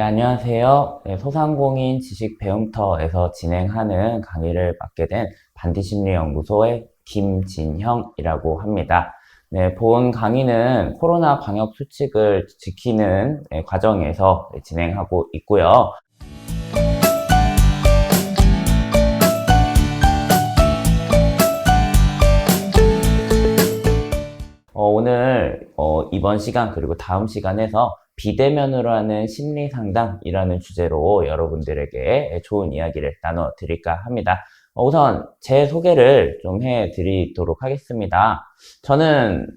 네, 안녕하세요. 네, 소상공인 지식배움터에서 진행하는 강의를 맡게 된 반디심리연구소의 김진형이라고 합니다. 네, 본 강의는 코로나 방역 수칙을 지키는 과정에서 진행하고 있고요. 오늘 이번 시간 그리고 다음 시간에서 비대면으로 하는 심리 상담이라는 주제로 여러분들에게 좋은 이야기를 나눠 드릴까 합니다. 우선 제 소개를 좀 해드리도록 하겠습니다. 저는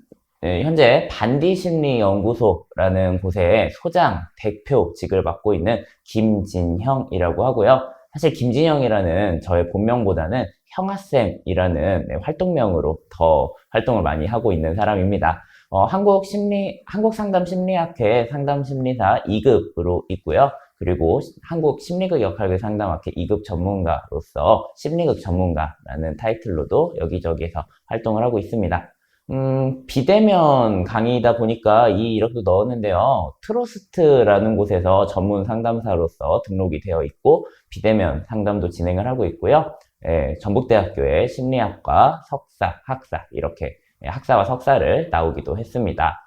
현재 반디심리연구소라는 곳의 소장, 대표직을 맡고 있는 김진형이라고 하고요. 사실 김진형이라는 저의 본명보다는 형아쌤이라는 활동명으로 더 활동을 많이 하고 있는 사람입니다. 한국상담심리학회 상담심리사 2급으로 있고요. 그리고 한국심리극역학회 상담학회 2급 전문가로서 심리극 전문가라는 타이틀로도 여기저기에서 활동을 하고 있습니다. 비대면 강의이다 보니까 이 이력도 넣었는데요. 트러스트라는 곳에서 전문 상담사로서 등록이 되어 있고 비대면 상담도 진행을 하고 있고요. 전북대학교의 심리학과 석사, 학사 이렇게 학사와 석사를 나오기도 했습니다.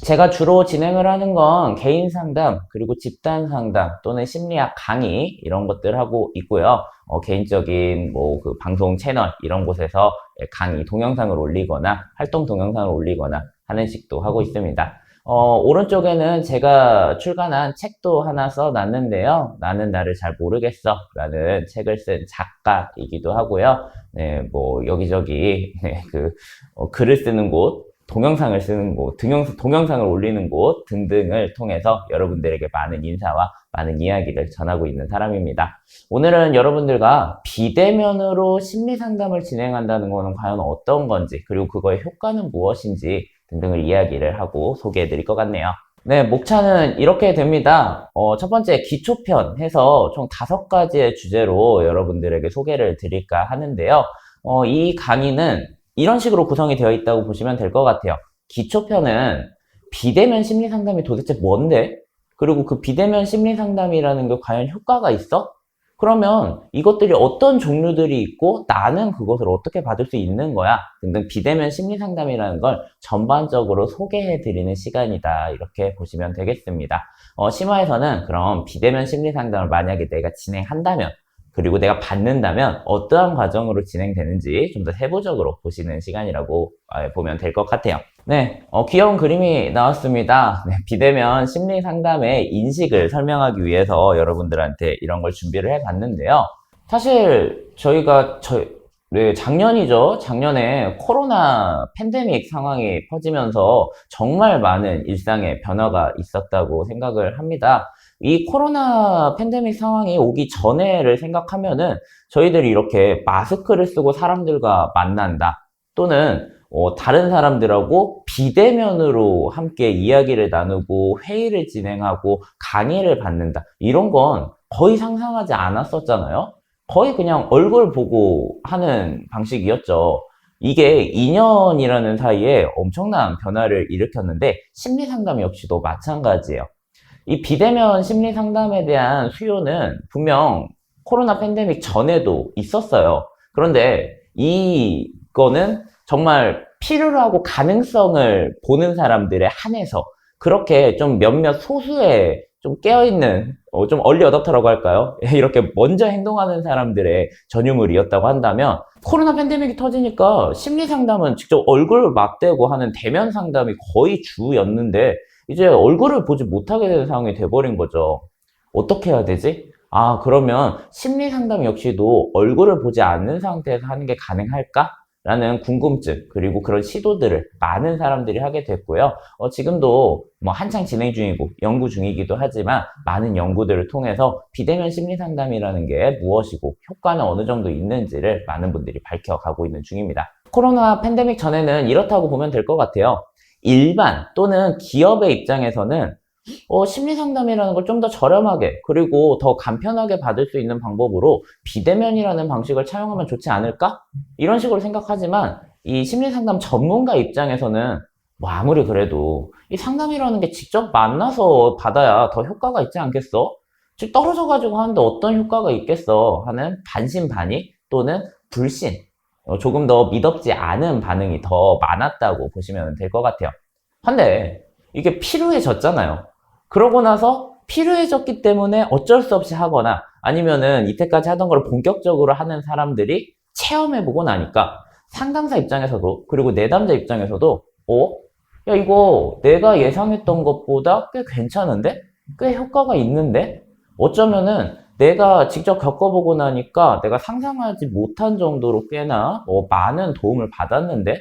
제가 주로 진행을 하는 건 개인 상담, 그리고 집단 상담 또는 심리학 강의 이런 것들 하고 있고요. 개인적인 그 방송 채널 이런 곳에서 강의 동영상을 올리거나 활동 동영상을 올리거나 하는 식도 하고 있습니다. 오른쪽에는 제가 출간한 책도 하나 써놨는데요. 나는 나를 잘 모르겠어 라는 책을 쓴 작가이기도 하고요. 네, 여기저기 글을 쓰는 곳, 동영상을 쓰는 곳, 동영상을 올리는 곳 등등을 통해서 여러분들에게 많은 인사와 많은 이야기를 전하고 있는 사람입니다. 오늘은 여러분들과 비대면으로 심리 상담을 진행한다는 것은 과연 어떤 건지, 그리고 그거의 효과는 무엇인지 등등을 이야기를 하고 소개해 드릴 것 같네요. 네, 목차는 이렇게 됩니다. 첫 번째 기초편 해서 총 5가지의 주제로 여러분들에게 소개를 드릴까 하는데요. 이 강의는 이런 식으로 구성이 되어 있다고 보시면 될 것 같아요. 기초편은 비대면 심리 상담이 도대체 뭔데? 그리고 그 비대면 심리 상담이라는 게 과연 효과가 있어? 그러면 이것들이 어떤 종류들이 있고 나는 그것을 어떻게 받을 수 있는 거야? 등등 비대면 심리 상담이라는 걸 전반적으로 소개해 드리는 시간이다. 이렇게 보시면 되겠습니다. 심화에서는 그럼 비대면 심리 상담을 만약에 내가 진행한다면 그리고 내가 받는다면 어떠한 과정으로 진행되는지 좀 더 세부적으로 보시는 시간이라고 보면 될 것 같아요. 네, 귀여운 그림이 나왔습니다. 네, 비대면 심리 상담의 인식을 설명하기 위해서 여러분들한테 이런 걸 준비를 해봤는데요. 사실 저희가 작년이죠. 작년에 코로나 팬데믹 상황이 퍼지면서 정말 많은 일상의 변화가 있었다고 생각을 합니다. 이 코로나 팬데믹 상황이 오기 전에를 생각하면은 저희들이 이렇게 마스크를 쓰고 사람들과 만난다 또는 다른 사람들하고 비대면으로 함께 이야기를 나누고 회의를 진행하고 강의를 받는다 이런 건 거의 상상하지 않았었잖아요. 거의 그냥 얼굴 보고 하는 방식이었죠. 이게 2년이라는 사이에 엄청난 변화를 일으켰는데 심리 상담 역시도 마찬가지예요. 이 비대면 심리 상담에 대한 수요는 분명 코로나 팬데믹 전에도 있었어요. 그런데 이거는 정말 필요로 하고 가능성을 보는 사람들에 한해서 그렇게 좀 몇몇 소수의 좀 깨어있는 좀 얼리 어댑터라고 할까요? 이렇게 먼저 행동하는 사람들의 전유물이었다고 한다면 코로나 팬데믹이 터지니까 심리 상담은 직접 얼굴을 맞대고 하는 대면 상담이 거의 주였는데 이제 얼굴을 보지 못하게 되는 상황이 돼버린 거죠. 어떻게 해야 되지? 그러면 심리 상담 역시도 얼굴을 보지 않는 상태에서 하는 게 가능할까? 라는 궁금증 그리고 그런 시도들을 많은 사람들이 하게 됐고요. 지금도 한창 진행 중이고 연구 중이기도 하지만 많은 연구들을 통해서 비대면 심리 상담이라는 게 무엇이고 효과는 어느 정도 있는지를 많은 분들이 밝혀가고 있는 중입니다. 코로나 팬데믹 전에는 이렇다고 보면 될 것 같아요. 일반 또는 기업의 입장에서는 심리 상담이라는 걸 좀 더 저렴하게 그리고 더 간편하게 받을 수 있는 방법으로 비대면이라는 방식을 차용하면 좋지 않을까? 이런 식으로 생각하지만 이 심리 상담 전문가 입장에서는 뭐 아무리 그래도 이 상담이라는 게 직접 만나서 받아야 더 효과가 있지 않겠어? 즉 떨어져 가지고 하는데 어떤 효과가 있겠어 하는 반신반의 또는 불신, 조금 더 미덥지 않은 반응이 더 많았다고 보시면 될 것 같아요. 근데 이게 필요해졌잖아요. 그러고 나서 필요해졌기 때문에 어쩔 수 없이 하거나 아니면은 이때까지 하던 걸 본격적으로 하는 사람들이 체험해보고 나니까 상담사 입장에서도 그리고 내담자 입장에서도 야 이거 내가 예상했던 것보다 꽤 괜찮은데? 꽤 효과가 있는데? 어쩌면은 내가 직접 겪어보고 나니까 내가 상상하지 못한 정도로 꽤나 많은 도움을 받았는데?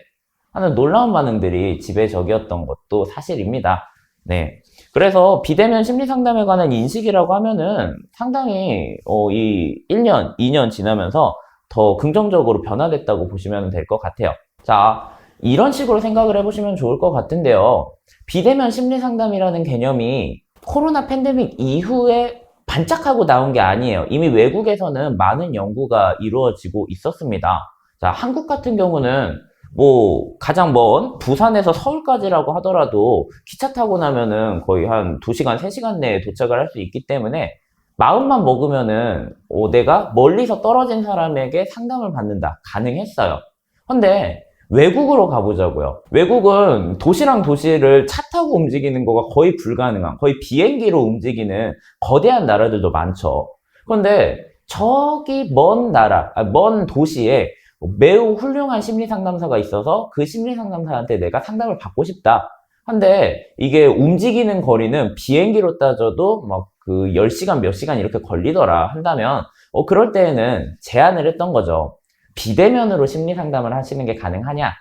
하는 놀라운 반응들이 지배적이었던 것도 사실입니다. 네. 그래서 비대면 심리상담에 관한 인식이라고 하면은 상당히 이 1년, 2년 지나면서 더 긍정적으로 변화됐다고 보시면 될 것 같아요. 자, 이런 식으로 생각을 해보시면 좋을 것 같은데요. 비대면 심리상담이라는 개념이 코로나 팬데믹 이후에 반짝하고 나온 게 아니에요. 이미 외국에서는 많은 연구가 이루어지고 있었습니다. 자, 한국 같은 경우는 뭐 가장 먼 부산에서 서울까지라고 하더라도 기차 타고 나면은 거의 한 2시간, 3시간 내에 도착을 할 수 있기 때문에 마음만 먹으면은 내가 멀리서 떨어진 사람에게 상담을 받는다. 가능했어요. 근데 외국으로 가보자고요. 외국은 도시랑 도시를 차 타고 움직이는 거가 거의 불가능한, 거의 비행기로 움직이는 거대한 나라들도 많죠. 그런데 저기 먼 나라, 먼 도시에 매우 훌륭한 심리 상담사가 있어서 그 심리 상담사한테 내가 상담을 받고 싶다. 근데 이게 움직이는 거리는 비행기로 따져도 막 그 10시간 몇 시간 이렇게 걸리더라 한다면 그럴 때에는 제안을 했던 거죠. 비대면으로 심리 상담을 하시는 게 가능하냐?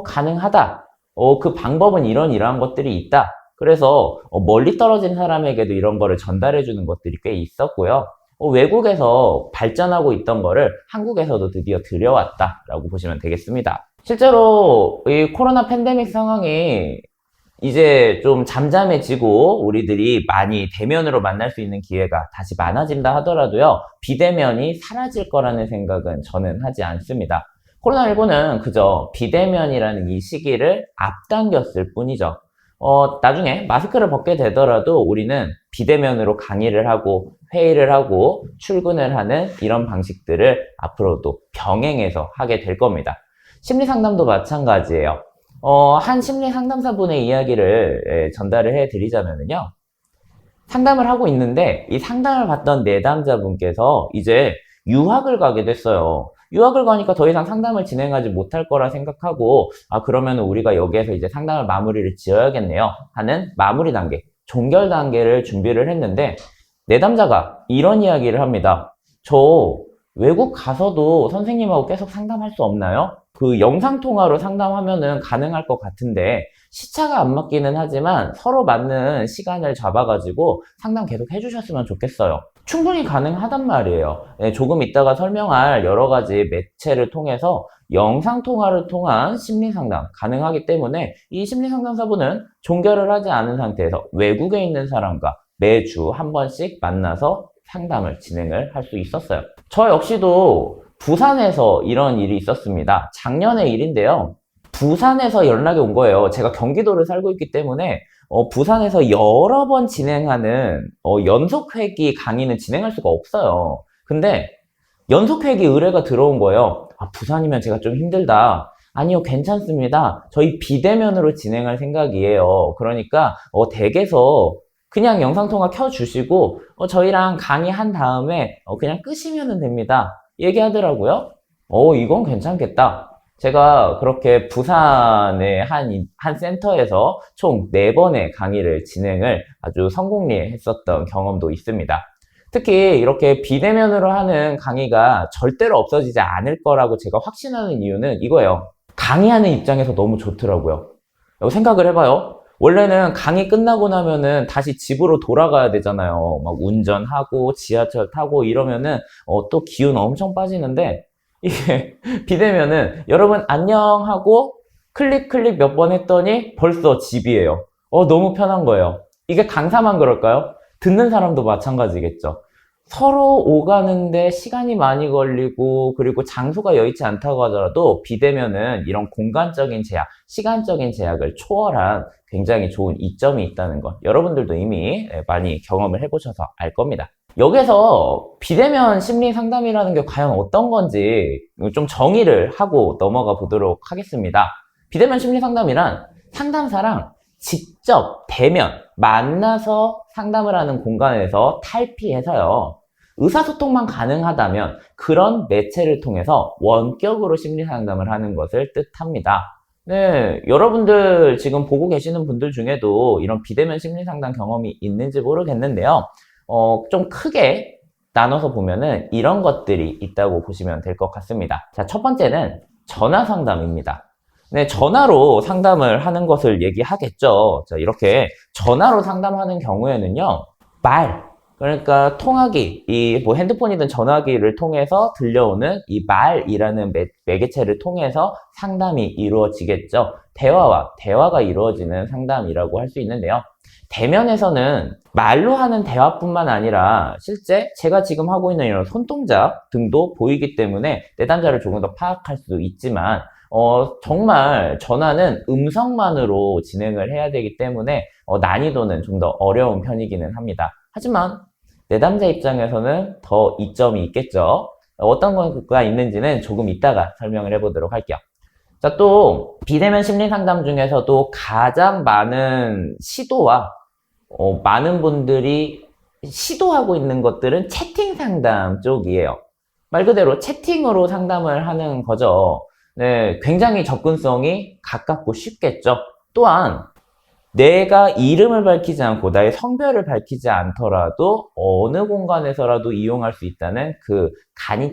가능하다. 그 방법은 이러한 것들이 있다. 그래서 멀리 떨어진 사람에게도 이런 거를 전달해 주는 것들이 꽤 있었고요. 외국에서 발전하고 있던 거를 한국에서도 드디어 들여왔다라고 보시면 되겠습니다. 실제로 이 코로나 팬데믹 상황이 이제 좀 잠잠해지고 우리들이 많이 대면으로 만날 수 있는 기회가 다시 많아진다 하더라도요. 비대면이 사라질 거라는 생각은 저는 하지 않습니다. 코로나19는 그저 비대면이라는 이 시기를 앞당겼을 뿐이죠. 나중에 마스크를 벗게 되더라도 우리는 비대면으로 강의를 하고 회의를 하고 출근을 하는 이런 방식들을 앞으로도 병행해서 하게 될 겁니다. 심리상담도 마찬가지예요. 한 심리 상담사분의 이야기를 전달을 해 드리자면요. 상담을 하고 있는데 이 상담을 받던 내담자분께서 이제 유학을 가게 됐어요. 유학을 가니까 더 이상 상담을 진행하지 못할 거라 생각하고 그러면 우리가 여기에서 이제 상담을 마무리를 지어야겠네요 하는 마무리 단계, 종결 단계를 준비를 했는데 내담자가 이런 이야기를 합니다. 저 외국 가서도 선생님하고 계속 상담할 수 없나요? 그 영상통화로 상담하면은 가능할 것 같은데 시차가 안 맞기는 하지만 서로 맞는 시간을 잡아가지고 상담 계속 해주셨으면 좋겠어요. 충분히 가능하단 말이에요. 네, 조금 이따가 설명할 여러 가지 매체를 통해서 영상통화를 통한 심리상담 가능하기 때문에 이 심리상담사분은 종결을 하지 않은 상태에서 외국에 있는 사람과 매주 한 번씩 만나서 상담을 진행을 할 수 있었어요. 저 역시도 부산에서 이런 일이 있었습니다. 작년의 일인데요. 부산에서 연락이 온 거예요. 제가 경기도를 살고 있기 때문에 부산에서 여러 번 진행하는 연속회기 강의는 진행할 수가 없어요. 근데 연속회기 의뢰가 들어온 거예요. 부산이면 제가 좀 힘들다. 아니요, 괜찮습니다. 저희 비대면으로 진행할 생각이에요. 그러니까 댁에서 그냥 영상통화 켜주시고 저희랑 강의한 다음에 그냥 끄시면 됩니다. 얘기하더라고요. 이건 괜찮겠다. 제가 그렇게 부산의 한 센터에서 총 4번의 강의를 진행을 아주 성공리에 했었던 경험도 있습니다. 특히 이렇게 비대면으로 하는 강의가 절대로 없어지지 않을 거라고 제가 확신하는 이유는 이거예요. 강의하는 입장에서 너무 좋더라고요. 생각을 해봐요. 원래는 강의 끝나고 나면은 다시 집으로 돌아가야 되잖아요. 막 운전하고 지하철 타고 이러면은 또 기운 엄청 빠지는데 이게 비대면은 여러분 안녕 하고 클릭 몇 번 했더니 벌써 집이에요. 너무 편한 거예요. 이게 강사만 그럴까요? 듣는 사람도 마찬가지겠죠. 서로 오가는데 시간이 많이 걸리고 그리고 장소가 여의치 않다고 하더라도 비대면은 이런 공간적인 제약, 시간적인 제약을 초월한 굉장히 좋은 이점이 있다는 것 여러분들도 이미 많이 경험을 해보셔서 알 겁니다. 여기서 비대면 심리 상담이라는 게 과연 어떤 건지 좀 정의를 하고 넘어가 보도록 하겠습니다. 비대면 심리 상담이란 상담사랑 직접 대면 만나서 상담을 하는 공간에서 탈피해서요. 의사소통만 가능하다면 그런 매체를 통해서 원격으로 심리 상담을 하는 것을 뜻합니다. 네, 여러분들 지금 보고 계시는 분들 중에도 이런 비대면 심리 상담 경험이 있는지 모르겠는데요. 좀 크게 나눠서 보면은 이런 것들이 있다고 보시면 될 것 같습니다. 자, 첫 번째는 전화 상담입니다. 네, 전화로 상담을 하는 것을 얘기하겠죠. 자, 이렇게 전화로 상담하는 경우에는요, 그러니까 통화기, 이 뭐 핸드폰이든 전화기를 통해서 들려오는 이 말이라는 매개체를 통해서 상담이 이루어지겠죠. 대화가 이루어지는 상담이라고 할 수 있는데요. 대면에서는 말로 하는 대화뿐만 아니라 실제 제가 지금 하고 있는 이런 손동작 등도 보이기 때문에 내담자를 조금 더 파악할 수 있지만 정말 전화는 음성만으로 진행을 해야 되기 때문에 난이도는 좀 더 어려운 편이기는 합니다. 하지만 내담자 입장에서는 더 이점이 있겠죠. 어떤 거가 있는지는 조금 이따가 설명을 해보도록 할게요. 자, 또 비대면 심리 상담 중에서도 가장 많은 시도와 많은 분들이 시도하고 있는 것들은 채팅 상담 쪽이에요. 말 그대로 채팅으로 상담을 하는 거죠. 네, 굉장히 접근성이 가깝고 쉽겠죠. 또한 내가 이름을 밝히지 않고 나의 성별을 밝히지 않더라도 어느 공간에서라도 이용할 수 있다는 그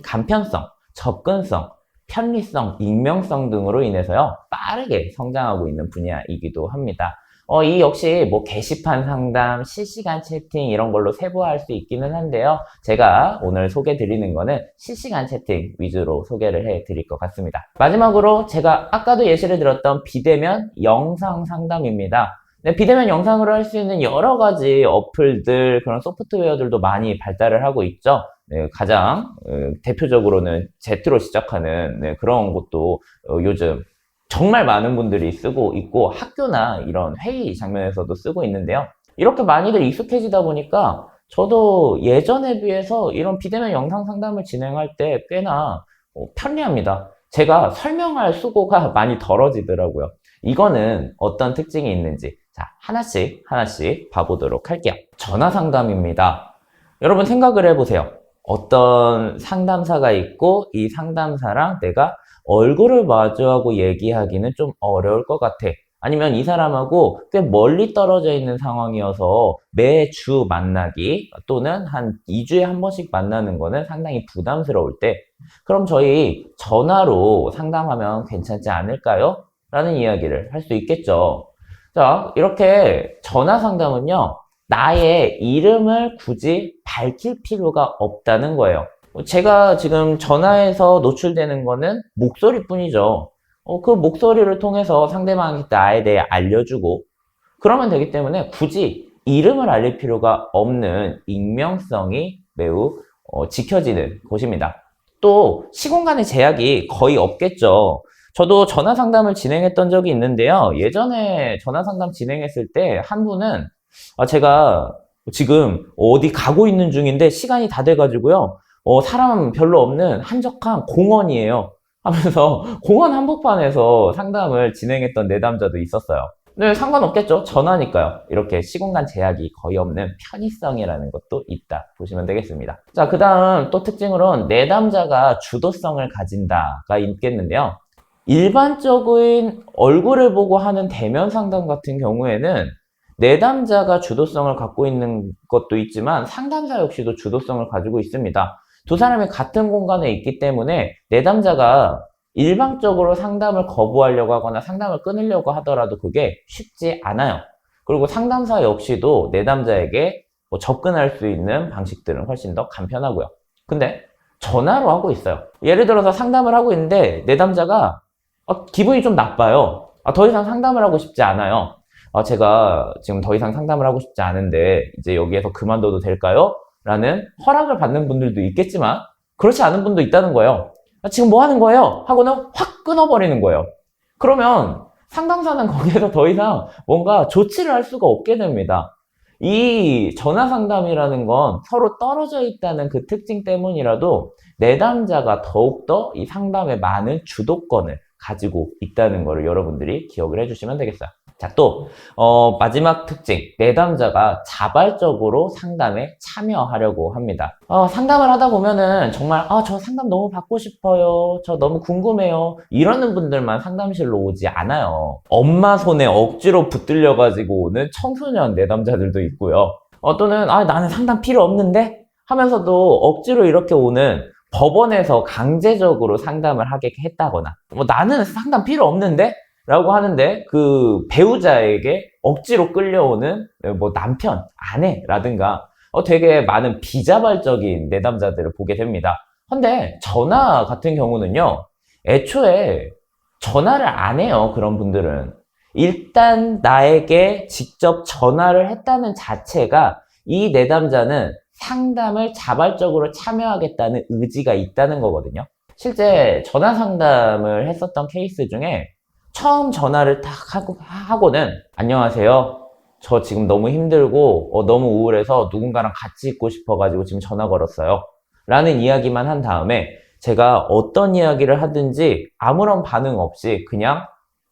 간편성, 접근성, 편리성, 익명성 등으로 인해서요, 빠르게 성장하고 있는 분야이기도 합니다. 이 역시 뭐 게시판 상담, 실시간 채팅 이런 걸로 세부화할 수 있기는 한데요. 제가 오늘 소개 드리는 거는 실시간 채팅 위주로 소개를 해 드릴 것 같습니다. 마지막으로 제가 아까도 예시를 들었던 비대면 영상 상담입니다. 네, 비대면 영상으로 할 수 있는 여러 가지 어플들, 그런 소프트웨어들도 많이 발달을 하고 있죠. 네, 가장 대표적으로는 Z로 시작하는 그런 것도 요즘 정말 많은 분들이 쓰고 있고 학교나 이런 회의 장면에서도 쓰고 있는데요. 이렇게 많이들 익숙해지다 보니까 저도 예전에 비해서 이런 비대면 영상 상담을 진행할 때 꽤나 편리합니다. 제가 설명할 수고가 많이 덜어지더라고요. 이거는 어떤 특징이 있는지 자, 하나씩 봐보도록 할게요. 전화 상담입니다. 여러분 생각을 해보세요. 어떤 상담사가 있고 이 상담사랑 내가 얼굴을 마주하고 얘기하기는 좀 어려울 것 같아. 아니면 이 사람하고 꽤 멀리 떨어져 있는 상황이어서 매주 만나기 또는 한 2주에 한 번씩 만나는 거는 상당히 부담스러울 때 그럼 저희 전화로 상담하면 괜찮지 않을까요? 라는 이야기를 할 수 있겠죠. 자, 이렇게 전화 상담은요, 나의 이름을 굳이 밝힐 필요가 없다는 거예요. 제가 지금 전화에서 노출되는 거는 목소리뿐이죠. 그 목소리를 통해서 상대방이 나에 대해 알려주고 그러면 되기 때문에 굳이 이름을 알릴 필요가 없는 익명성이 매우 지켜지는 곳입니다. 또 시공간의 제약이 거의 없겠죠. 저도 전화 상담을 진행했던 적이 있는데요. 예전에 전화 상담 진행했을 때 한 분은 제가 지금 어디 가고 있는 중인데 시간이 다 돼가지고요. 사람 별로 없는 한적한 공원이에요. 하면서 공원 한복판에서 상담을 진행했던 내담자도 있었어요. 네, 상관없겠죠. 전화니까요. 이렇게 시공간 제약이 거의 없는 편의성이라는 것도 있다 보시면 되겠습니다. 자, 그 다음 또 특징으로는 내담자가 주도성을 가진다가 있겠는데요. 일반적인 얼굴을 보고 하는 대면 상담 같은 경우에는 내담자가 주도성을 갖고 있는 것도 있지만 상담사 역시도 주도성을 가지고 있습니다. 두 사람이 같은 공간에 있기 때문에 내담자가 일방적으로 상담을 거부하려고 하거나 상담을 끊으려고 하더라도 그게 쉽지 않아요. 그리고 상담사 역시도 내담자에게 접근할 수 있는 방식들은 훨씬 더 간편하고요. 근데 전화로 하고 있어요. 예를 들어서 상담을 하고 있는데 내담자가 기분이 좀 나빠요. 더 이상 상담을 하고 싶지 않아요. 제가 지금 더 이상 상담을 하고 싶지 않은데 이제 여기에서 그만둬도 될까요? 라는 허락을 받는 분들도 있겠지만 그렇지 않은 분도 있다는 거예요. 지금 뭐 하는 거예요? 하고는 확 끊어버리는 거예요. 그러면 상담사는 거기에서 더 이상 뭔가 조치를 할 수가 없게 됩니다. 이 전화 상담이라는 건 서로 떨어져 있다는 그 특징 때문이라도 내담자가 더욱더 이 상담에 많은 주도권을 가지고 있다는 것을 여러분들이 기억을 해주시면 되겠어요. 자, 또 마지막 특징, 내담자가 자발적으로 상담에 참여하려고 합니다. 상담을 하다 보면은 정말 저 상담 너무 받고 싶어요, 저 너무 궁금해요, 이러는 분들만 상담실로 오지 않아요. 엄마 손에 억지로 붙들려 가지고 오는 청소년 내담자들도 있고요. 또는 나는 상담 필요 없는데 하면서도 억지로 이렇게 오는, 법원에서 강제적으로 상담을 하게 했다거나, 나는 상담 필요 없는데? 라고 하는데 그 배우자에게 억지로 끌려오는 남편, 아내라든가 되게 많은 비자발적인 내담자들을 보게 됩니다. 근데 전화 같은 경우는요, 애초에 전화를 안 해요. 그런 분들은 일단 나에게 직접 전화를 했다는 자체가 이 내담자는 상담을 자발적으로 참여하겠다는 의지가 있다는 거거든요. 실제 전화 상담을 했었던 케이스 중에 처음 전화를 딱 하고는 안녕하세요, 저 지금 너무 힘들고 너무 우울해서 누군가랑 같이 있고 싶어가지고 지금 전화 걸었어요 라는 이야기만 한 다음에 제가 어떤 이야기를 하든지 아무런 반응 없이 그냥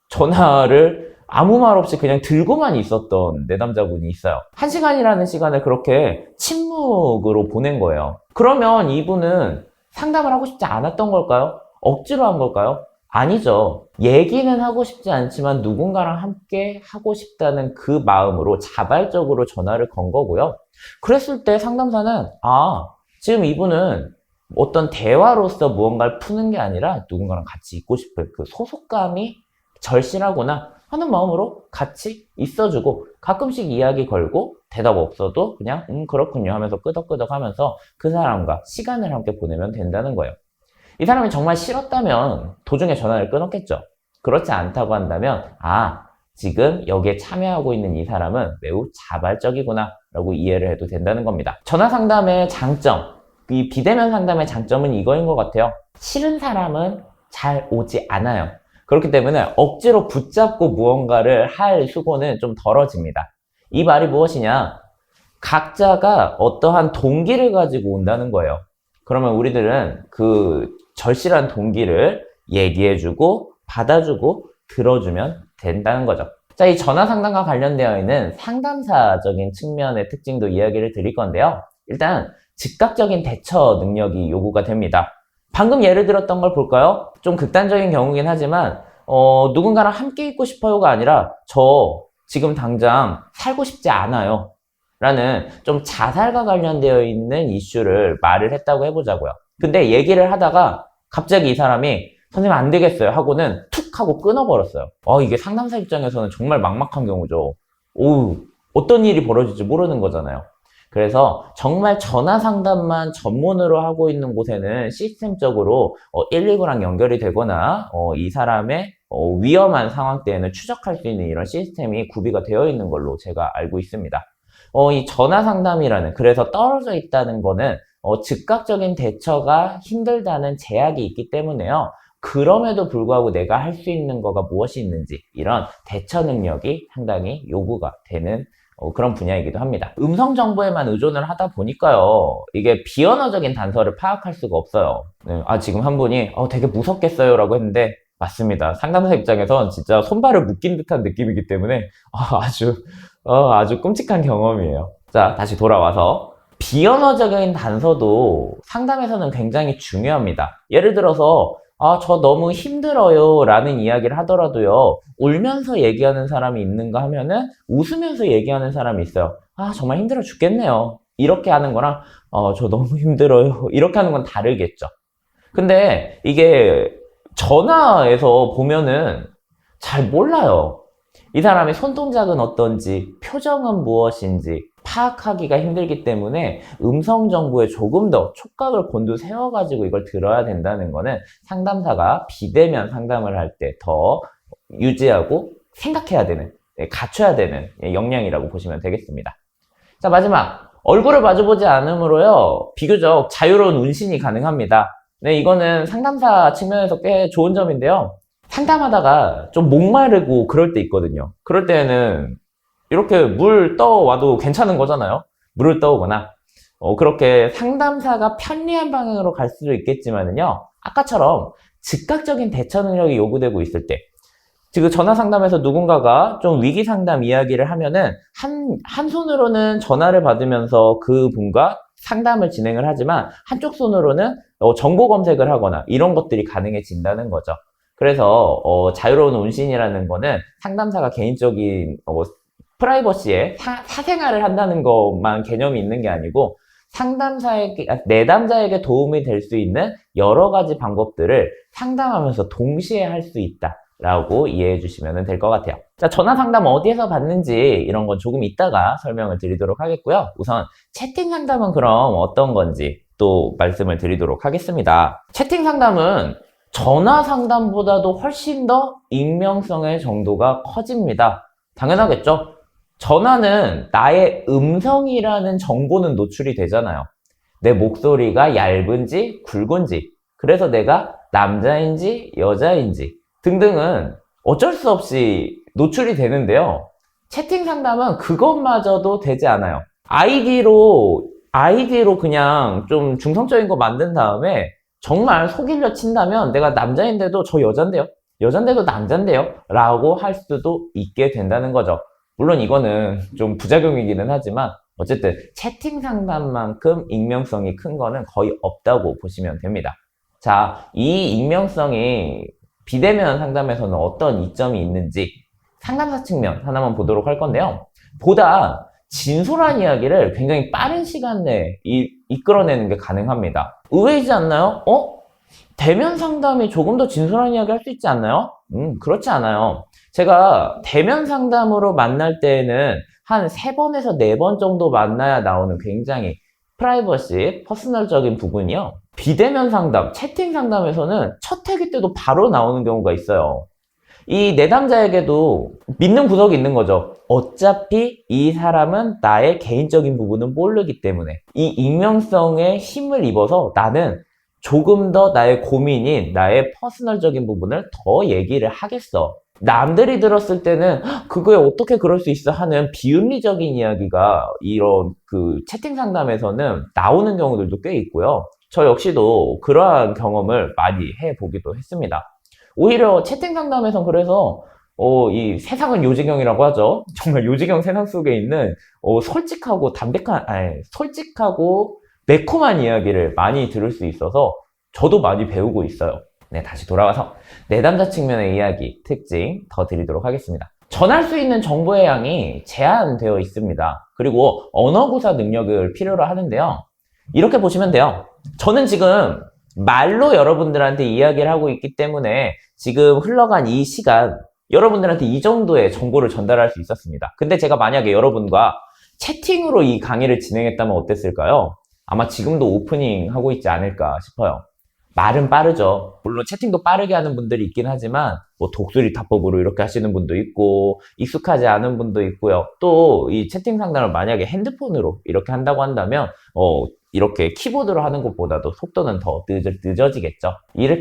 전화를 아무 말 없이 그냥 들고만 있었던 내담자분이 있어요. 1시간이라는 시간을 그렇게 침묵으로 보낸 거예요. 그러면 이분은 상담을 하고 싶지 않았던 걸까요? 억지로 한 걸까요? 아니죠. 얘기는 하고 싶지 않지만 누군가랑 함께 하고 싶다는 그 마음으로 자발적으로 전화를 건 거고요. 그랬을 때 상담사는 지금 이분은 어떤 대화로서 무언가를 푸는 게 아니라 누군가랑 같이 있고 싶은 그 소속감이 절실하구나 하는 마음으로 같이 있어주고, 가끔씩 이야기 걸고 대답 없어도 그냥 그렇군요 하면서 끄덕끄덕 하면서 그 사람과 시간을 함께 보내면 된다는 거예요. 이 사람이 정말 싫었다면 도중에 전화를 끊었겠죠. 그렇지 않다고 한다면 지금 여기에 참여하고 있는 이 사람은 매우 자발적이구나 라고 이해를 해도 된다는 겁니다. 전화 상담의 장점, 이 비대면 상담의 장점은 이거인 것 같아요. 싫은 사람은 잘 오지 않아요. 그렇기 때문에 억지로 붙잡고 무언가를 할 수고는 좀 덜어집니다. 이 말이 무엇이냐? 각자가 어떠한 동기를 가지고 온다는 거예요. 그러면 우리들은 그 절실한 동기를 얘기해주고 받아주고 들어주면 된다는 거죠. 자, 이 전화 상담과 관련되어 있는 상담사적인 측면의 특징도 이야기를 드릴 건데요. 일단 즉각적인 대처 능력이 요구가 됩니다. 방금 예를 들었던 걸 볼까요? 좀 극단적인 경우긴 하지만 누군가랑 함께 있고 싶어요가 아니라 저 지금 당장 살고 싶지 않아요 라는 좀 자살과 관련되어 있는 이슈를 말을 했다고 해보자고요. 근데 얘기를 하다가 갑자기 이 사람이 선생님 안 되겠어요 하고는 툭 하고 끊어버렸어요. 이게 상담사 입장에서는 정말 막막한 경우죠. 어떤 일이 벌어질지 모르는 거잖아요. 그래서 정말 전화 상담만 전문으로 하고 있는 곳에는 시스템적으로 119랑 연결이 되거나 이 사람의 위험한 상황 때에는 추적할 수 있는 이런 시스템이 구비가 되어 있는 걸로 제가 알고 있습니다. 이 전화 상담이라는, 그래서 떨어져 있다는 거는 즉각적인 대처가 힘들다는 제약이 있기 때문에요. 그럼에도 불구하고 내가 할 수 있는 거가 무엇이 있는지, 이런 대처 능력이 상당히 요구가 되는 그런 분야이기도 합니다. 음성 정보에만 의존을 하다 보니까요, 이게 비언어적인 단서를 파악할 수가 없어요. 네, 지금 한 분이 되게 무섭겠어요 라고 했는데, 맞습니다. 상담사 입장에선 진짜 손발을 묶인 듯한 느낌이기 때문에 아주 끔찍한 경험이에요. 자, 다시 돌아와서 비언어적인 단서도 상담에서는 굉장히 중요합니다. 예를 들어서 저 너무 힘들어요 라는 이야기를 하더라도요, 울면서 얘기하는 사람이 있는가 하면은 웃으면서 얘기하는 사람이 있어요. 정말 힘들어 죽겠네요 이렇게 하는 거랑 저 너무 힘들어요 이렇게 하는 건 다르겠죠. 근데 이게 전화에서 보면은 잘 몰라요. 이 사람의 손동작은 어떤지, 표정은 무엇인지 파악하기가 힘들기 때문에 음성 정보에 조금 더 촉각을 곤두세워가지고 이걸 들어야 된다는 거는 상담사가 비대면 상담을 할 때 더 유지하고 생각해야 되는, 갖춰야 되는 역량이라고 보시면 되겠습니다. 자, 마지막 얼굴을 마주보지 않으므로요, 비교적 자유로운 운신이 가능합니다. 네, 이거는 상담사 측면에서 꽤 좋은 점인데요. 상담하다가 좀 목마르고 그럴 때 있거든요. 그럴 때는 이렇게 물 떠와도 괜찮은 거잖아요. 물을 떠오거나 그렇게 상담사가 편리한 방향으로 갈 수도 있겠지만은요, 아까처럼 즉각적인 대처 능력이 요구되고 있을 때, 지금 전화 상담에서 누군가가 좀 위기 상담 이야기를 하면은 한 손으로는 전화를 받으면서 그분과 상담을 진행을 하지만 한쪽 손으로는 정보 검색을 하거나 이런 것들이 가능해진다는 거죠. 그래서 자유로운 운신이라는 거는 상담사가 개인적인 프라이버시에 사생활을 한다는 것만 개념이 있는 게 아니고 상담사에게, 내담자에게 도움이 될 수 있는 여러 가지 방법들을 상담하면서 동시에 할 수 있다 라고 이해해 주시면 될 것 같아요. 자, 전화 상담 어디에서 받는지 이런 건 조금 이따가 설명을 드리도록 하겠고요. 우선 채팅 상담은 그럼 어떤 건지 또 말씀을 드리도록 하겠습니다. 채팅 상담은 전화 상담보다도 훨씬 더 익명성의 정도가 커집니다. 당연하겠죠? 전화는 나의 음성이라는 정보는 노출이 되잖아요. 내 목소리가 얇은지 굵은지, 그래서 내가 남자인지 여자인지 등등은 어쩔 수 없이 노출이 되는데요. 채팅 상담은 그것마저도 되지 않아요. 아이디로 그냥 좀 중성적인 거 만든 다음에 정말 속이려 친다면 내가 남자인데도 저 여잔데요? 여잔데도 남잔데요? 라고 할 수도 있게 된다는 거죠. 물론 이거는 좀 부작용이기는 하지만 어쨌든 채팅 상담만큼 익명성이 큰 거는 거의 없다고 보시면 됩니다. 자, 이 익명성이 비대면 상담에서는 어떤 이점이 있는지 상담사 측면 하나만 보도록 할 건데요. 보다 진솔한 이야기를 굉장히 빠른 시간 내에 이끌어내는 게 가능합니다. 의외이지 않나요? 대면 상담이 조금 더 진솔한 이야기 할 수 있지 않나요? 그렇지 않아요. 제가 대면 상담으로 만날 때에는 한 3번에서 4번 정도 만나야 나오는 굉장히 프라이버시, 퍼스널적인 부분이요. 비대면 상담, 채팅 상담에서는 첫 회기 때도 바로 나오는 경우가 있어요. 이 내담자에게도 믿는 구석이 있는 거죠. 어차피 이 사람은 나의 개인적인 부분은 모르기 때문에 이 익명성에 힘을 입어서 나는 조금 더 나의 고민인 나의 퍼스널적인 부분을 더 얘기를 하겠어. 남들이 들었을 때는 그거에 어떻게 그럴 수 있어 하는 비윤리적인 이야기가 이런 그 채팅 상담에서는 나오는 경우들도 꽤 있고요. 저 역시도 그러한 경험을 많이 해보기도 했습니다. 오히려 채팅 상담에선 그래서 이 세상은 요지경이라고 하죠. 정말 요지경 세상 속에 있는 솔직하고 솔직하고 매콤한 이야기를 많이 들을 수 있어서 저도 많이 배우고 있어요. 네, 다시 돌아와서 내담자 측면의 이야기, 특징 더 드리도록 하겠습니다. 전할 수 있는 정보의 양이 제한되어 있습니다. 그리고 언어구사 능력을 필요로 하는데요. 이렇게 보시면 돼요. 저는 지금 말로 여러분들한테 이야기를 하고 있기 때문에 지금 흘러간 이 시간 여러분들한테 이 정도의 정보를 전달할 수 있었습니다. 근데 제가 만약에 여러분과 채팅으로 이 강의를 진행했다면 어땠을까요? 아마 지금도 오프닝 하고 있지 않을까 싶어요. 말은 빠르죠. 물론 채팅도 빠르게 하는 분들이 있긴 하지만 뭐 독수리 타법으로 이렇게 하시는 분도 있고 익숙하지 않은 분도 있고요. 또 이 채팅 상담을 만약에 핸드폰으로 이렇게 한다고 한다면 이렇게 키보드로 하는 것보다도 속도는 더 늦어지겠죠.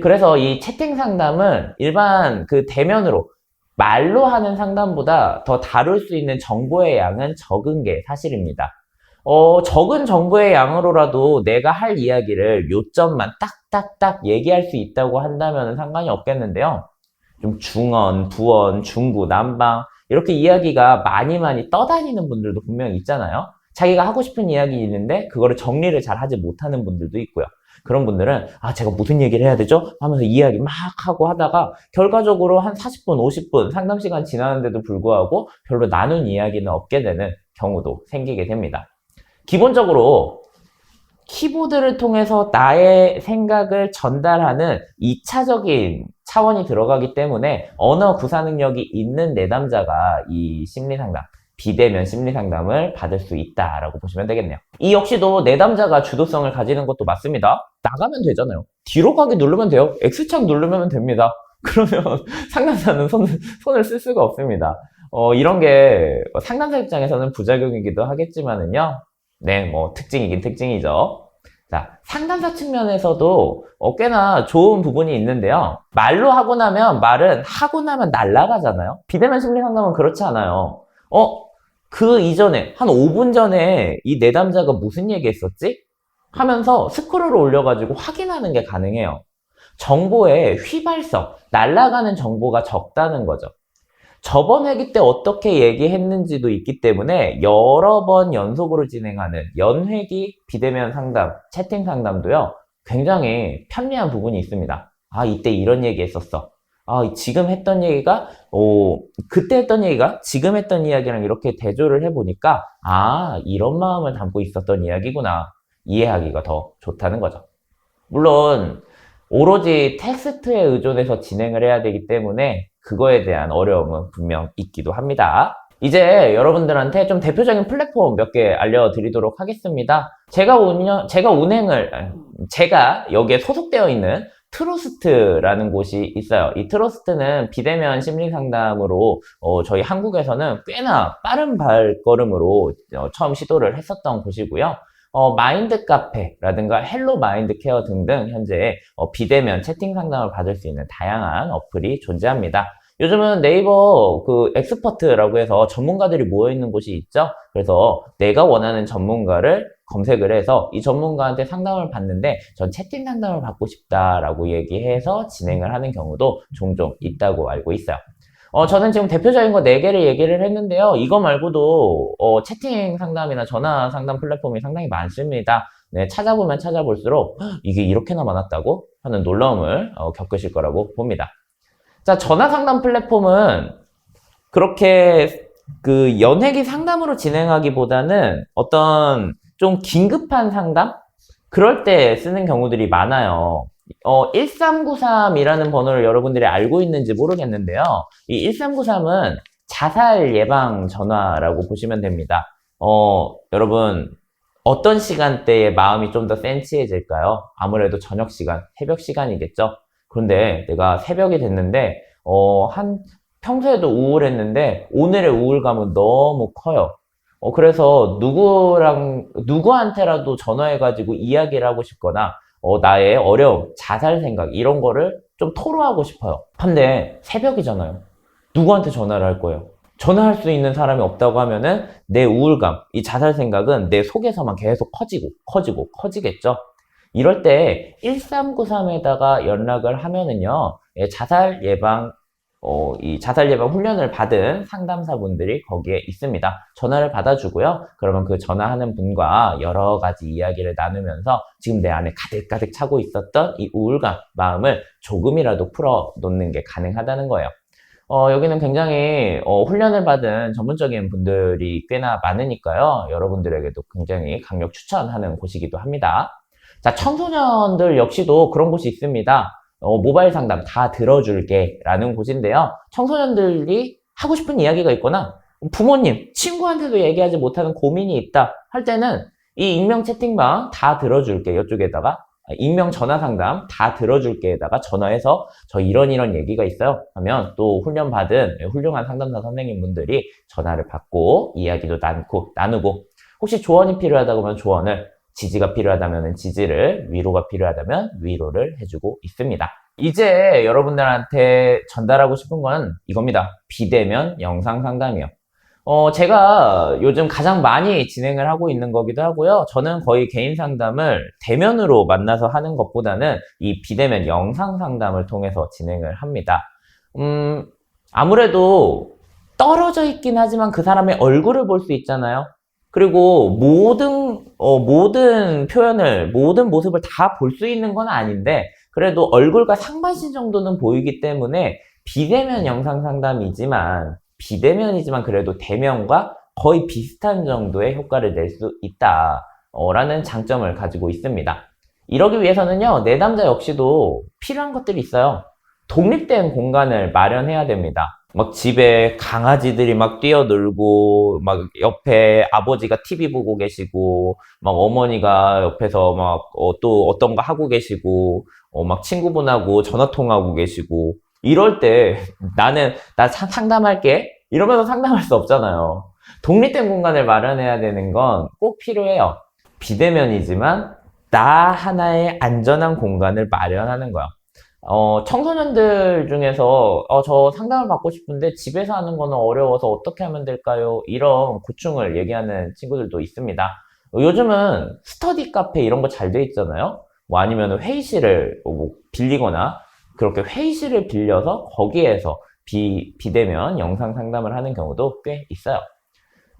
그래서 이 채팅 상담은 일반 그 대면으로 말로 하는 상담보다 더 다룰 수 있는 정보의 양은 적은 게 사실입니다. 적은 정보의 양으로라도 내가 할 이야기를 요점만 딱딱딱 얘기할 수 있다고 한다면 상관이 없겠는데요. 좀 중언, 부언, 중구, 난방 이렇게 이야기가 많이 떠다니는 분들도 분명히 있잖아요. 자기가 하고 싶은 이야기 있는데 그거를 정리를 잘 하지 못하는 분들도 있고요. 그런 분들은 제가 무슨 얘기를 해야 되죠? 하면서 이야기 막 하고 하다가 결과적으로 한 40분, 50분 상담 시간 지나는데도 불구하고 별로 나눈 이야기는 없게 되는 경우도 생기게 됩니다. 기본적으로 키보드를 통해서 나의 생각을 전달하는 2차적인 차원이 들어가기 때문에 언어 구사 능력이 있는 내담자가 이 심리상담, 비대면 심리상담을 받을 수 있다라고 보시면 되겠네요. 이 역시도 내담자가 주도성을 가지는 것도 맞습니다. 나가면 되잖아요. 뒤로 가기 누르면 돼요. X창 누르면 됩니다. 그러면 상담사는 손을 쓸 수가 없습니다. 이런 게 상담사 입장에서는 부작용이기도 하겠지만은요. 네, 뭐 특징이긴 특징이죠. 자, 상담사 측면에서도 꽤나 좋은 부분이 있는데요. 말로 하고 나면 말은 하고 나면 날아가잖아요. 비대면 심리 상담은 그렇지 않아요. 그 이전에 한 5분 전에 이 내담자가 무슨 얘기 했었지? 하면서 스크롤을 올려가지고 확인하는 게 가능해요. 정보의 휘발성, 날아가는 정보가 적다는 거죠. 저번 회기 때 어떻게 얘기했는지도 있기 때문에 여러 번 연속으로 진행하는 연회기 비대면 상담, 채팅 상담도요, 굉장히 편리한 부분이 있습니다. 아, 이때 이런 얘기 했었어. 아, 지금 했던 얘기가, 그때 했던 얘기가 지금 했던 이야기랑 이렇게 대조를 해보니까, 아, 이런 마음을 담고 있었던 이야기구나. 이해하기가 더 좋다는 거죠. 물론, 오로지 텍스트에 의존해서 진행을 해야 되기 때문에 그거에 대한 어려움은 분명 있기도 합니다. 이제 여러분들한테 좀 대표적인 플랫폼 몇 개 알려드리도록 하겠습니다. 제가 여기에 소속되어 있는 트러스트라는 곳이 있어요. 이 트러스트는 비대면 심리 상담으로 저희 한국에서는 꽤나 빠른 발걸음으로 처음 시도를 했었던 곳이고요. 마인드 카페라든가 헬로 마인드 케어 등등 현재 비대면 채팅 상담을 받을 수 있는 다양한 어플이 존재합니다. 요즘은 네이버 그 엑스퍼트라고 해서 전문가들이 모여있는 곳이 있죠. 그래서 내가 원하는 전문가를 검색을 해서 이 전문가한테 상담을 받는데 전 채팅 상담을 받고 싶다라고 얘기해서 진행을 하는 경우도 종종 있다고 알고 있어요. 저는 지금 대표적인 거 4개를 얘기를 했는데요. 이거 말고도 채팅 상담이나 전화 상담 플랫폼이 상당히 많습니다. 네, 찾아보면 찾아볼수록 이게 이렇게나 많았다고 하는 놀라움을 겪으실 거라고 봅니다. 자, 전화 상담 플랫폼은 그렇게 그 연회기 상담으로 진행하기보다는 어떤 좀 긴급한 상담? 그럴 때 쓰는 경우들이 많아요. 1393이라는 번호를 여러분들이 알고 있는지 모르겠는데요. 이 1393은 자살 예방 전화라고 보시면 됩니다. 여러분, 어떤 시간대에 마음이 좀 더 센치해질까요? 아무래도 저녁 시간, 새벽 시간이겠죠? 그런데 내가 새벽이 됐는데, 평소에도 우울했는데, 오늘의 우울감은 너무 커요. 그래서 누구한테라도 전화해가지고 이야기를 하고 싶거나, 나의 어려움, 자살 생각, 이런 거를 좀 토로하고 싶어요. 근데 새벽이잖아요. 누구한테 전화를 할 거예요? 전화할 수 있는 사람이 없다고 하면은 내 우울감, 이 자살 생각은 내 속에서만 계속 커지겠죠? 이럴 때 1393에다가 연락을 하면은요, 이 자살 예방 훈련을 받은 상담사분들이 거기에 있습니다. 전화를 받아주고요. 그러면 그 전화하는 분과 여러 가지 이야기를 나누면서 지금 내 안에 가득가득 차고 있었던 이 우울감, 마음을 조금이라도 풀어놓는 게 가능하다는 거예요. 여기는 굉장히 훈련을 받은 전문적인 분들이 꽤나 많으니까요. 여러분들에게도 굉장히 강력 추천하는 곳이기도 합니다. 자, 청소년들 역시도 그런 곳이 있습니다. 모바일 상담 다 들어줄게 라는 곳인데요. 청소년들이 하고 싶은 이야기가 있거나 부모님, 친구한테도 얘기하지 못하는 고민이 있다 할 때는 이 익명 채팅방 다 들어줄게 이쪽에다가 익명 전화 상담 다 들어줄게에다가 전화해서 저 이런 얘기가 있어요 하면 또 훈련받은 훌륭한 상담사 선생님분들이 전화를 받고 이야기도 나누고 혹시 조언이 필요하다고 하면 조언을, 지지가 필요하다면 지지를, 위로가 필요하다면 위로를 해주고 있습니다. 이제 여러분들한테 전달하고 싶은 건 이겁니다. 비대면 영상 상담이요. 제가 요즘 가장 많이 진행을 하고 있는 거기도 하고요. 저는 거의 개인 상담을 대면으로 만나서 하는 것보다는 이 비대면 영상 상담을 통해서 진행을 합니다. 아무래도 떨어져 있긴 하지만 그 사람의 얼굴을 볼 수 있잖아요. 그리고 모든 표현을, 모든 모습을 다 볼 수 있는 건 아닌데, 그래도 얼굴과 상반신 정도는 보이기 때문에 비대면이지만 그래도 대면과 거의 비슷한 정도의 효과를 낼 수 있다 라는 장점을 가지고 있습니다. 이러기 위해서는요, 내담자 역시도 필요한 것들이 있어요. 독립된 공간을 마련해야 됩니다. 막 집에 강아지들이 막 뛰어놀고, 막 옆에 아버지가 TV 보고 계시고, 막 어머니가 옆에서 막 또 어떤 거 하고 계시고, 막 친구분하고 전화통화하고 계시고, 이럴 때 나 상담할게 이러면서 상담할 수 없잖아요. 독립된 공간을 마련해야 되는 건 꼭 필요해요. 비대면이지만 나 하나의 안전한 공간을 마련하는 거야. 청소년들 중에서 저 상담을 받고 싶은데 집에서 하는 거는 어려워서 어떻게 하면 될까요? 이런 고충을 얘기하는 친구들도 있습니다. 요즘은 스터디 카페 이런 거 잘 돼 있잖아요. 뭐 아니면 회의실을 뭐 빌리거나 그렇게 회의실을 빌려서 거기에서 비대면 영상 상담을 하는 경우도 꽤 있어요.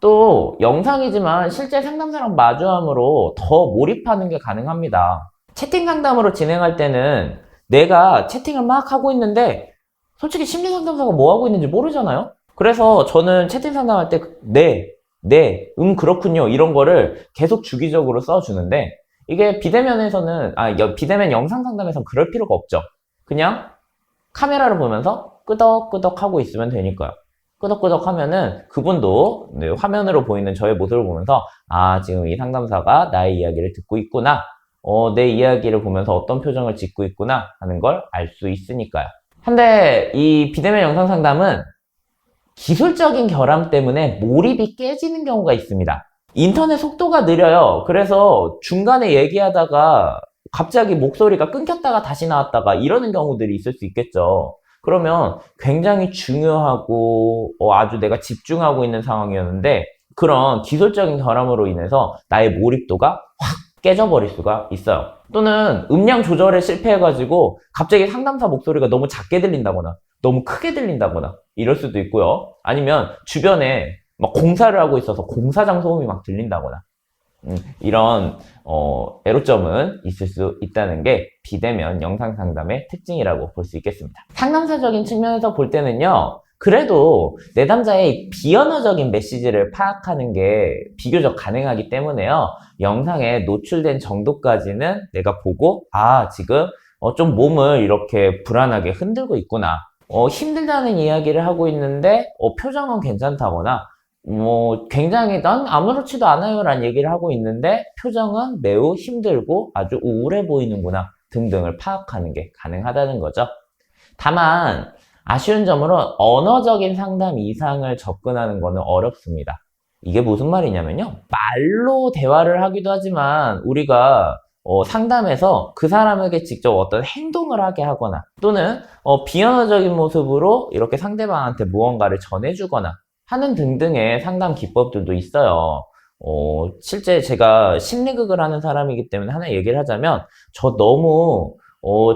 또 영상이지만 실제 상담사랑 마주함으로 더 몰입하는 게 가능합니다. 채팅 상담으로 진행할 때는 내가 채팅을 막 하고 있는데 솔직히 심리 상담사가 뭐 하고 있는지 모르잖아요. 그래서 저는 채팅 상담할 때 네, 그렇군요 이런 거를 계속 주기적으로 써주는데 이게 비대면에서는 비대면 영상 상담에서는 그럴 필요가 없죠. 그냥 카메라를 보면서 끄덕끄덕 하고 있으면 되니까요. 끄덕끄덕 하면은 그분도 화면으로 보이는 저의 모습을 보면서 지금 이 상담사가 나의 이야기를 듣고 있구나, 내 이야기를 보면서 어떤 표정을 짓고 있구나 하는 걸 알 수 있으니까요. 근데 이 비대면 영상 상담은 기술적인 결함 때문에 몰입이 깨지는 경우가 있습니다. 인터넷 속도가 느려요. 그래서 중간에 얘기하다가 갑자기 목소리가 끊겼다가 다시 나왔다가 이러는 경우들이 있을 수 있겠죠. 그러면 굉장히 중요하고 아주 내가 집중하고 있는 상황이었는데 그런 기술적인 결함으로 인해서 나의 몰입도가 확 깨져버릴 수가 있어요. 또는 음량 조절에 실패해가지고 갑자기 상담사 목소리가 너무 작게 들린다거나 너무 크게 들린다거나 이럴 수도 있고요. 아니면 주변에 막 공사를 하고 있어서 공사장 소음이 막 들린다거나 이런 애로점은 있을 수 있다는 게 비대면 영상 상담의 특징이라고 볼 수 있겠습니다. 상담사적인 측면에서 볼 때는요, 그래도 내담자의 비언어적인 메시지를 파악하는 게 비교적 가능하기 때문에요, 영상에 노출된 정도까지는 내가 보고 지금 좀 몸을 이렇게 불안하게 흔들고 있구나, 힘들다는 이야기를 하고 있는데 표정은 괜찮다거나 굉장히 난 아무렇지도 않아요 라는 얘기를 하고 있는데 표정은 매우 힘들고 아주 우울해 보이는구나 등등을 파악하는 게 가능하다는 거죠. 다만 아쉬운 점으로 언어적인 상담 이상을 접근하는 거는 어렵습니다. 이게 무슨 말이냐면요, 말로 대화를 하기도 하지만 우리가 상담에서 그 사람에게 직접 어떤 행동을 하게 하거나 또는 비언어적인 모습으로 이렇게 상대방한테 무언가를 전해주거나 하는 등등의 상담 기법들도 있어요. 실제 제가 심리극을 하는 사람이기 때문에 하나 얘기를 하자면, 저 너무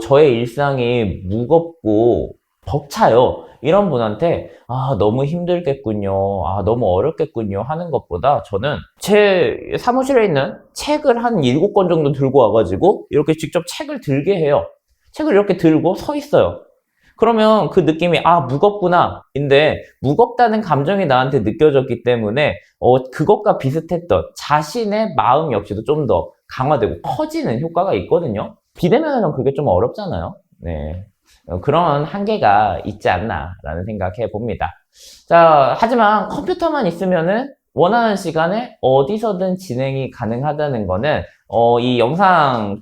저의 일상이 무겁고 벅차요. 이런 분한테 너무 힘들겠군요, 너무 어렵겠군요 하는 것보다 저는 제 사무실에 있는 책을 한 7권 정도 들고 와가지고 이렇게 직접 책을 들게 해요. 책을 이렇게 들고 서 있어요. 그러면 그 느낌이 무겁구나 인데, 무겁다는 감정이 나한테 느껴졌기 때문에 그것과 비슷했던 자신의 마음 역시도 좀 더 강화되고 커지는 효과가 있거든요. 비대면에는 그게 좀 어렵잖아요. 네, 그런 한계가 있지 않나 라는 생각해 봅니다. 자, 하지만 컴퓨터만 있으면은 원하는 시간에 어디서든 진행이 가능하다는 거는 이 영상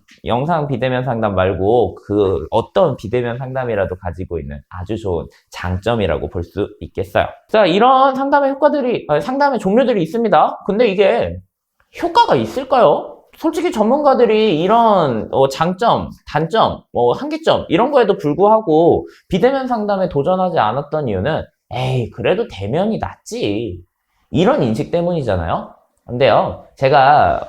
비대면 상담 말고 그 어떤 비대면 상담이라도 가지고 있는 아주 좋은 장점이라고 볼 수 있겠어요. 자, 이런 상담의 종류들이 있습니다. 근데 이게 효과가 있을까요? 솔직히 전문가들이 이런 장점, 단점, 한계점 이런 거에도 불구하고 비대면 상담에 도전하지 않았던 이유는 그래도 대면이 낫지 이런 인식 때문이잖아요. 근데요, 제가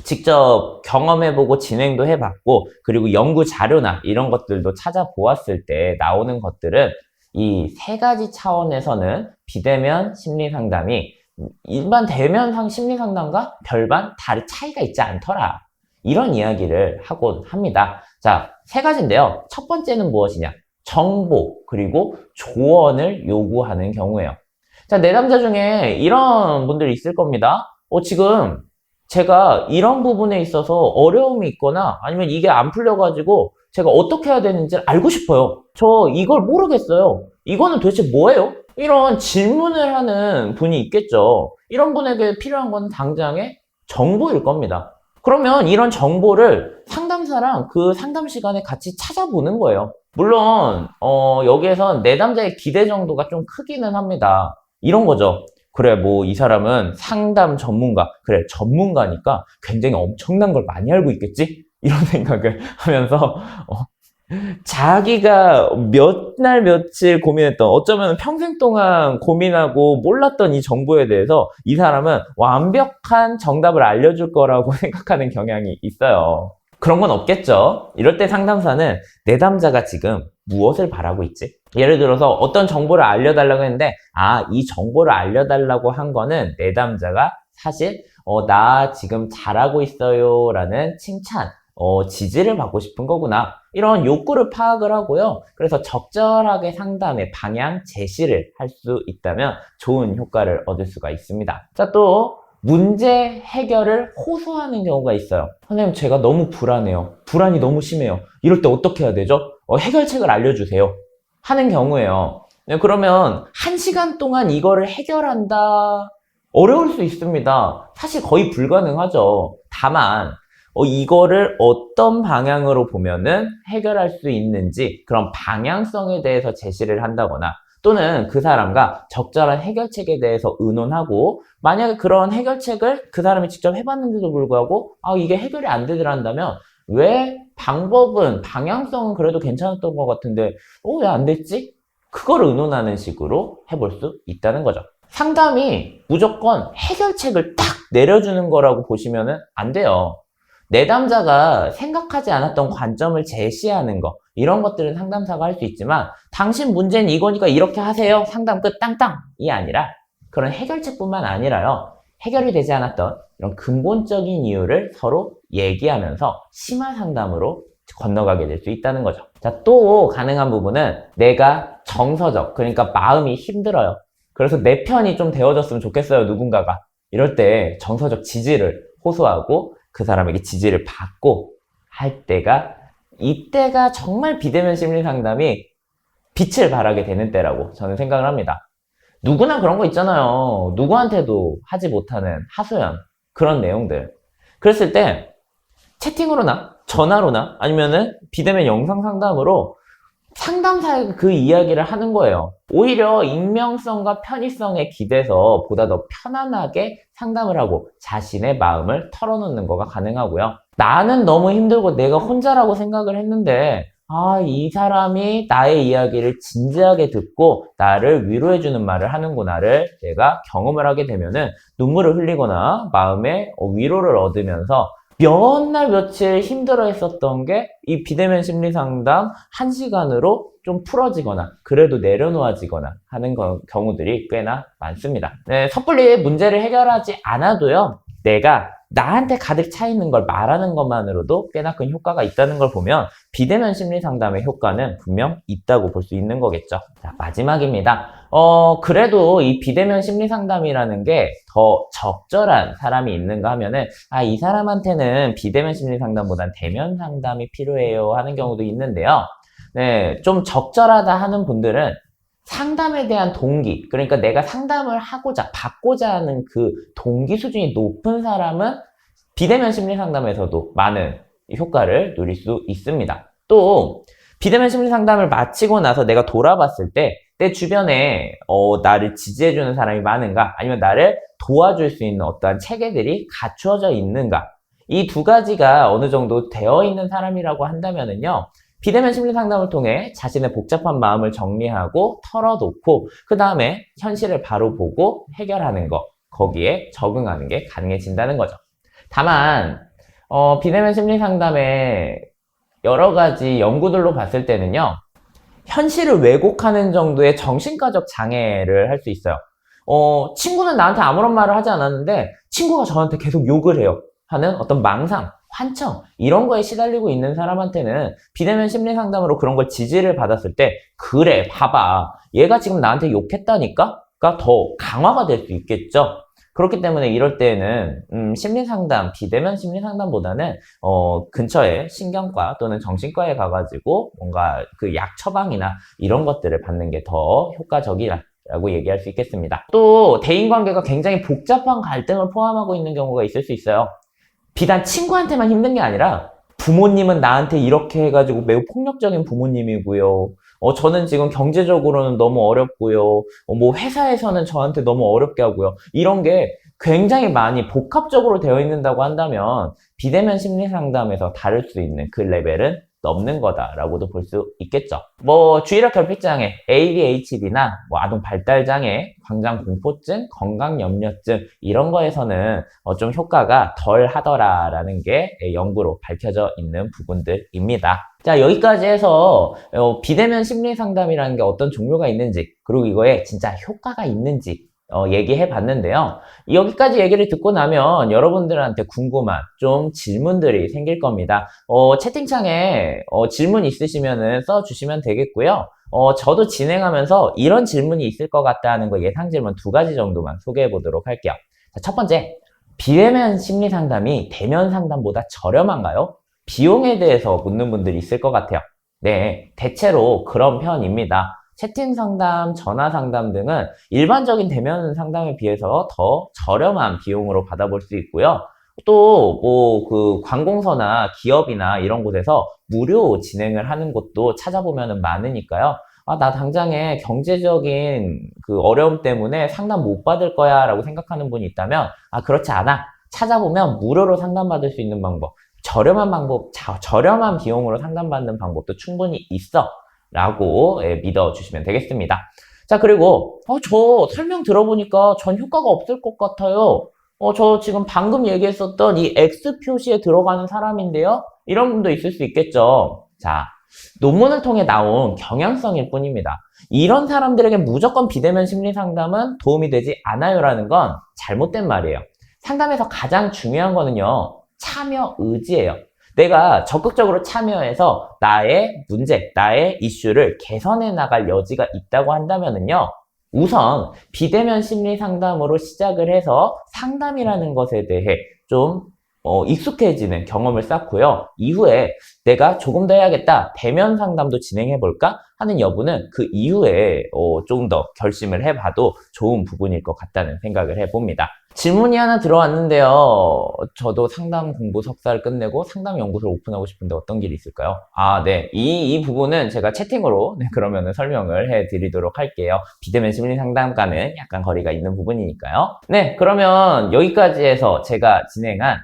직접 경험해보고 진행도 해봤고 그리고 연구 자료나 이런 것들도 찾아보았을 때 나오는 것들은 이 세 가지 차원에서는 비대면 심리 상담이 일반 대면 심리 상담과 별반 다른 차이가 있지 않더라, 이런 이야기를 하곤 합니다. 자, 세 가지인데요. 첫 번째는 무엇이냐? 정보 그리고 조언을 요구하는 경우예요. 자, 내담자 중에 이런 분들이 있을 겁니다. 지금 제가 이런 부분에 있어서 어려움이 있거나 아니면 이게 안 풀려가지고 제가 어떻게 해야 되는지 알고 싶어요. 저 이걸 모르겠어요. 이거는 도대체 뭐예요? 이런 질문을 하는 분이 있겠죠. 이런 분에게 필요한 건 당장의 정보일 겁니다. 그러면 이런 정보를 상담사랑 그 상담 시간에 같이 찾아보는 거예요. 물론 여기에선 내담자의 기대 정도가 좀 크기는 합니다. 이런 거죠. 그래, 뭐, 이 사람은 상담 전문가. 그래, 전문가니까 굉장히 엄청난 걸 많이 알고 있겠지? 이런 생각을 하면서, 자기가 몇 날 며칠 고민했던, 어쩌면 평생 동안 고민하고 몰랐던 이 정보에 대해서 이 사람은 완벽한 정답을 알려줄 거라고 생각하는 경향이 있어요. 그런 건 없겠죠. 이럴 때 상담사는 내담자가 지금 무엇을 바라고 있지? 예를 들어서 어떤 정보를 알려달라고 했는데, 이 정보를 알려달라고 한 거는 내담자가 사실 나 지금 잘하고 있어요 라는 칭찬, 지지를 받고 싶은 거구나. 이런 욕구를 파악을 하고요. 그래서 적절하게 상담의 방향 제시를 할 수 있다면 좋은 효과를 얻을 수가 있습니다. 자, 또 문제 해결을 호소하는 경우가 있어요. 선생님, 제가 너무 불안해요. 불안이 너무 심해요. 이럴 때 어떻게 해야 되죠? 해결책을 알려주세요. 하는 경우에요. 네, 그러면 1시간 동안 이거를 해결한다? 어려울 수 있습니다. 사실 거의 불가능하죠. 다만 이거를 어떤 방향으로 보면은 해결할 수 있는지 그런 방향성에 대해서 제시를 한다거나, 또는 그 사람과 적절한 해결책에 대해서 의논하고, 만약에 그런 해결책을 그 사람이 직접 해봤는데도 불구하고 이게 해결이 안 되더란다면, 왜 방향성은 그래도 괜찮았던 것 같은데 왜 안 됐지? 그걸 의논하는 식으로 해볼 수 있다는 거죠. 상담이 무조건 해결책을 딱 내려주는 거라고 보시면 안 돼요. 내담자가 생각하지 않았던 관점을 제시하는 거, 이런 것들은 상담사가 할 수 있지만, 당신 문제는 이거니까 이렇게 하세요. 상담 끝 땅땅이 아니라, 그런 해결책뿐만 아니라요, 해결이 되지 않았던 이런 근본적인 이유를 서로 얘기하면서 심화 상담으로 건너가게 될 수 있다는 거죠. 자, 또 가능한 부분은 내가 정서적, 그러니까 마음이 힘들어요. 그래서 내 편이 좀 되어줬으면 좋겠어요, 누군가가. 이럴 때 정서적 지지를 호소하고 그 사람에게 지지를 받고 할 때가, 이때가 정말 비대면 심리 상담이 빛을 발하게 되는 때라고 저는 생각을 합니다. 누구나 그런 거 있잖아요. 누구한테도 하지 못하는 하소연, 그런 내용들. 그랬을 때 채팅으로나 전화로나 아니면은 비대면 영상 상담으로 상담사에게 그 이야기를 하는 거예요. 오히려 익명성과 편의성에 기대서 보다 더 편안하게 상담을 하고 자신의 마음을 털어놓는 거가 가능하고요. 나는 너무 힘들고 내가 혼자라고 생각을 했는데 이 사람이 나의 이야기를 진지하게 듣고 나를 위로해주는 말을 하는구나를 내가 경험을 하게 되면은 눈물을 흘리거나 마음에 위로를 얻으면서 몇 날 며칠 힘들어 했었던 게 이 비대면 심리 상담 1시간으로 좀 풀어지거나 그래도 내려놓아지거나 하는 경우들이 꽤나 많습니다. 네, 섣불리 문제를 해결하지 않아도요, 내가 나한테 가득 차 있는 걸 말하는 것만으로도 꽤나 큰 효과가 있다는 걸 보면 비대면 심리 상담의 효과는 분명 있다고 볼 수 있는 거겠죠. 자, 마지막입니다. 그래도 이 비대면 심리 상담이라는 게 더 적절한 사람이 있는가 하면은, 이 사람한테는 비대면 심리 상담보단 대면 상담이 필요해요 하는 경우도 있는데요. 네, 좀 적절하다 하는 분들은 상담에 대한 동기, 그러니까 내가 상담을 받고자 하는 그 동기 수준이 높은 사람은 비대면 심리 상담에서도 많은 효과를 누릴 수 있습니다. 또 비대면 심리 상담을 마치고 나서 내가 돌아봤을 때 내 주변에 나를 지지해주는 사람이 많은가, 아니면 나를 도와줄 수 있는 어떠한 체계들이 갖추어져 있는가, 이 두 가지가 어느 정도 되어 있는 사람이라고 한다면은요, 비대면 심리 상담을 통해 자신의 복잡한 마음을 정리하고 털어놓고 그 다음에 현실을 바로 보고 해결하는 거, 거기에 적응하는 게 가능해진다는 거죠. 다만 비대면 심리 상담의 여러 가지 연구들로 봤을 때는요, 현실을 왜곡하는 정도의 정신과적 장애를 할 수 있어요. 친구는 나한테 아무런 말을 하지 않았는데 친구가 저한테 계속 욕을 해요 하는 어떤 망상, 환청, 이런 거에 시달리고 있는 사람한테는 비대면 심리 상담으로 그런 걸 지지를 받았을 때, 그래, 봐봐, 얘가 지금 나한테 욕했다니까?가 더 강화가 될 수 있겠죠. 그렇기 때문에 이럴 때에는 심리 상담, 비대면 심리 상담보다는 근처에 신경과 또는 정신과에 가가지고 뭔가 그 약 처방이나 이런 것들을 받는 게 더 효과적이라고 얘기할 수 있겠습니다. 또 대인관계가 굉장히 복잡한 갈등을 포함하고 있는 경우가 있을 수 있어요. 비단 친구한테만 힘든 게 아니라 부모님은 나한테 이렇게 해가지고 매우 폭력적인 부모님이고요. 저는 지금 경제적으로는 너무 어렵고요. 뭐 회사에서는 저한테 너무 어렵게 하고요. 이런 게 굉장히 많이 복합적으로 되어 있는다고 한다면 비대면 심리 상담에서 다룰 수 있는 그 레벨은 넘는 거다라고도 볼 수 있겠죠. 뭐 주의력 결핍장애, ADHD나 뭐 아동 발달장애, 광장공포증, 건강염려증 이런 거에서는 좀 효과가 덜 하더라라는 게 연구로 밝혀져 있는 부분들입니다. 자, 여기까지 해서 비대면 심리 상담이라는 게 어떤 종류가 있는지, 그리고 이거에 진짜 효과가 있는지 얘기해 봤는데요. 여기까지 얘기를 듣고 나면 여러분들한테 궁금한 좀 질문들이 생길 겁니다. 채팅창에 질문 있으시면은 써주시면 되겠고요. 저도 진행하면서 이런 질문이 있을 것 같다는 거 예상 질문 2가지 정도만 소개해 보도록 할게요. 자, 첫 번째, 비대면 심리 상담이 대면 상담보다 저렴한가요? 비용에 대해서 묻는 분들이 있을 것 같아요. 네, 대체로 그런 편입니다. 채팅 상담, 전화 상담 등은 일반적인 대면 상담에 비해서 더 저렴한 비용으로 받아볼 수 있고요. 또, 뭐, 그, 관공서나 기업이나 이런 곳에서 무료 진행을 하는 곳도 찾아보면 많으니까요. 아, 나 당장에 경제적인 그 어려움 때문에 상담 못 받을 거야 라고 생각하는 분이 있다면, 아, 그렇지 않아. 찾아보면 무료로 상담받을 수 있는 방법, 저렴한 비용으로 상담받는 방법도 충분히 있어. 라고 믿어주시면 되겠습니다. 자, 그리고 저 설명 들어보니까 전 효과가 없을 것 같아요. 저 지금 방금 얘기했었던 이 X 표시에 들어가는 사람인데요. 이런 분도 있을 수 있겠죠. 자, 논문을 통해 나온 경향성일 뿐입니다. 이런 사람들에게 무조건 비대면 심리 상담은 도움이 되지 않아요라는 건 잘못된 말이에요. 상담에서 가장 중요한 거는요, 참여 의지예요. 내가 적극적으로 참여해서 나의 문제, 나의 이슈를 개선해 나갈 여지가 있다고 한다면은요, 우선 비대면 심리 상담으로 시작을 해서 상담이라는 것에 대해 좀 익숙해지는 경험을 쌓고요. 이후에 내가 조금 더 해야겠다, 대면 상담도 진행해볼까 하는 여부는 그 이후에 조금 더 결심을 해봐도 좋은 부분일 것 같다는 생각을 해봅니다. 질문이 하나 들어왔는데요. 저도 상담 공부 석사를 끝내고 상담 연구소를 오픈하고 싶은데 어떤 길이 있을까요? 아, 네. 이 부분은 제가 채팅으로 그러면은 설명을 해드리도록 할게요. 비대면 심리 상담과는 약간 거리가 있는 부분이니까요. 네, 그러면 여기까지 해서 제가 진행한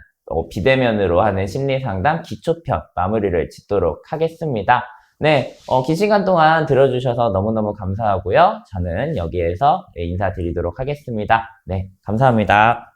비대면으로 하는 심리 상담 기초편 마무리를 짓도록 하겠습니다. 네, 긴 시간 동안 들어주셔서 너무너무 감사하고요. 저는 여기에서 인사드리도록 하겠습니다. 네, 감사합니다.